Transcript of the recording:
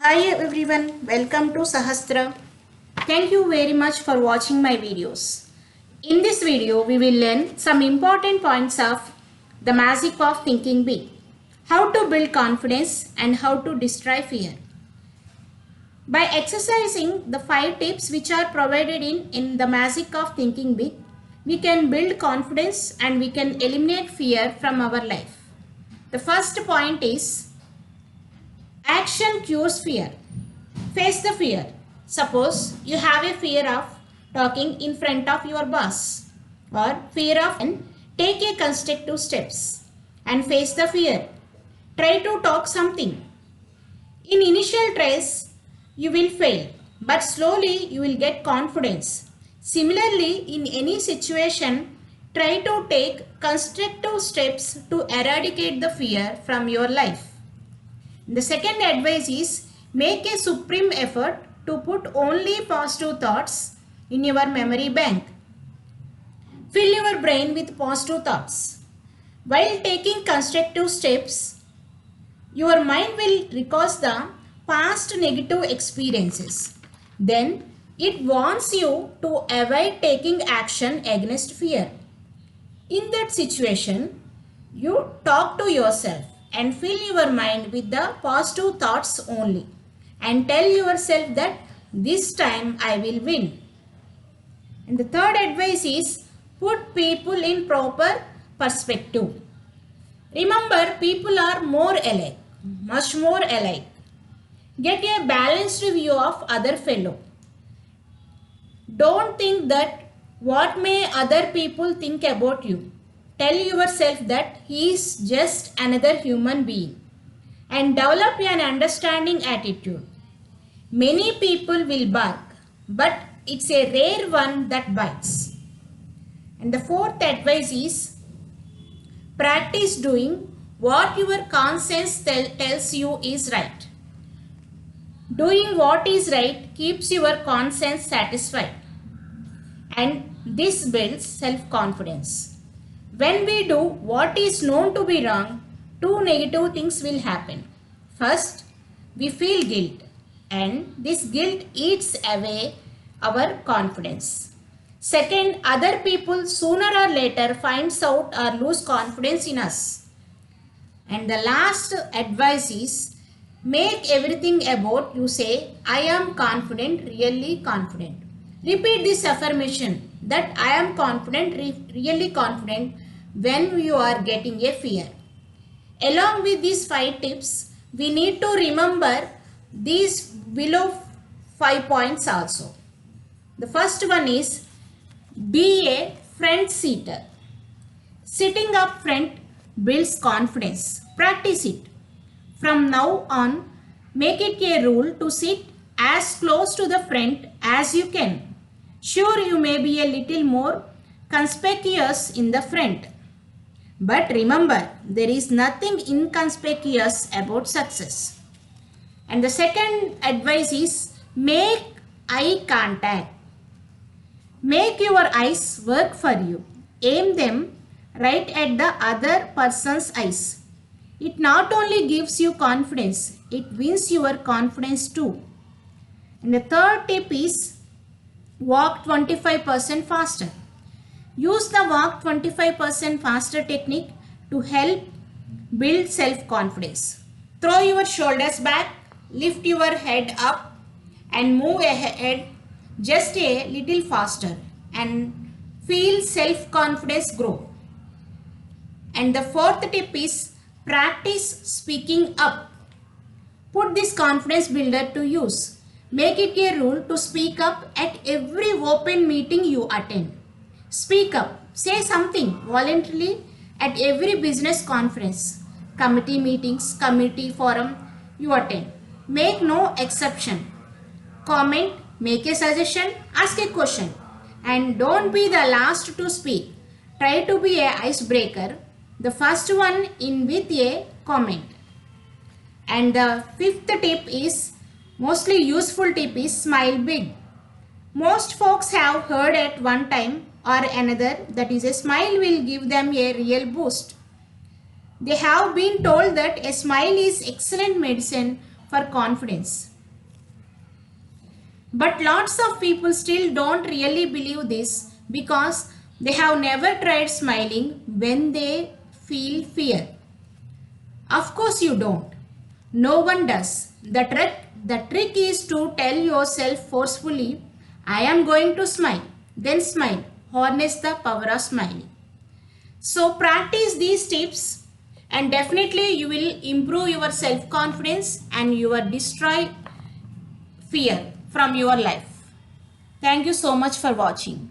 Hi everyone, welcome to Sahastra. Thank you very much for watching my videos. In this video, we will learn some important points of the magic of thinking big, how to build confidence and how to destroy fear. By exercising the 5 tips which are provided in the magic of thinking big, we can build confidence and we can eliminate fear from our life. The first point is action cures fear. Face the fear. Suppose you have a fear of talking in front of your boss or fear of take a constructive steps and face the fear. Try to talk something. In initial tries, you will fail, but slowly you will get confidence. Similarly, in any situation, try to take constructive steps to eradicate the fear from your life. The second advice is make a supreme effort to put only positive thoughts in your memory bank. Fill your brain with positive thoughts. While taking constructive steps, your mind will recall the past negative experiences. Then it warns you to avoid taking action against fear. In that situation, you talk to yourself and fill your mind with the positive thoughts only and tell yourself that this time I will win. And the third advice is put people in proper perspective. Remember, people are more alike, much more alike. Get a balanced view of other fellow. Don't think that what may other people think about you. Tell yourself that he is just another human being and develop an understanding attitude. Many people will bark, but it's a rare one that bites. And the fourth advice is practice doing what your conscience tells you is right. Doing what is right keeps your conscience satisfied, and this builds self-confidence. When we do what is known to be wrong, two negative things will happen. First, we feel guilt, and this guilt eats away our confidence. Second, other people sooner or later finds out or lose confidence in us. And the last advice is make everything about you say, I am confident, really confident. Repeat this affirmation that I am confident, really confident when you are getting a fear. Along with these 5 tips, we need to remember these below 5 points also. The first one is be a front seater. Sitting up front builds confidence. Practice it. From now on, make it a rule to sit as close to the front as you can. Sure, you may be a little more conspicuous in the front. But remember, there is nothing inconspicuous about success. And the second advice is make eye contact. Make your eyes work for you. Aim them right at the other person's eyes. It not only gives you confidence, it wins your confidence too. And the third tip is walk 25% faster. Use the walk 25% faster technique to help build self-confidence. Throw your shoulders back, lift your head up and move ahead just a little faster and feel self-confidence grow. And the fourth tip is practice speaking up. Put this confidence builder to use. Make it a rule to speak up at every open meeting you attend. Speak up. Say something voluntarily at every business conference, committee meetings, committee forum you attend. Make no exception. Comment, make a suggestion, ask a question. And don't be the last to speak. Try to be an icebreaker. The first one in with a comment. And the fifth tip is, mostly useful tip is smile big. Most folks have heard at one time or another that is a smile will give them a real boost. They have been told that a smile is excellent medicine for confidence. But lots of people still don't really believe this because they have never tried smiling when they feel fear. Of course you don't. No one does. The trick is to tell yourself forcefully, I am going to smile. Then smile. Harness the power of smiling. So practice these tips and definitely you will improve your self-confidence and you will destroy fear from your life. Thank you so much for watching.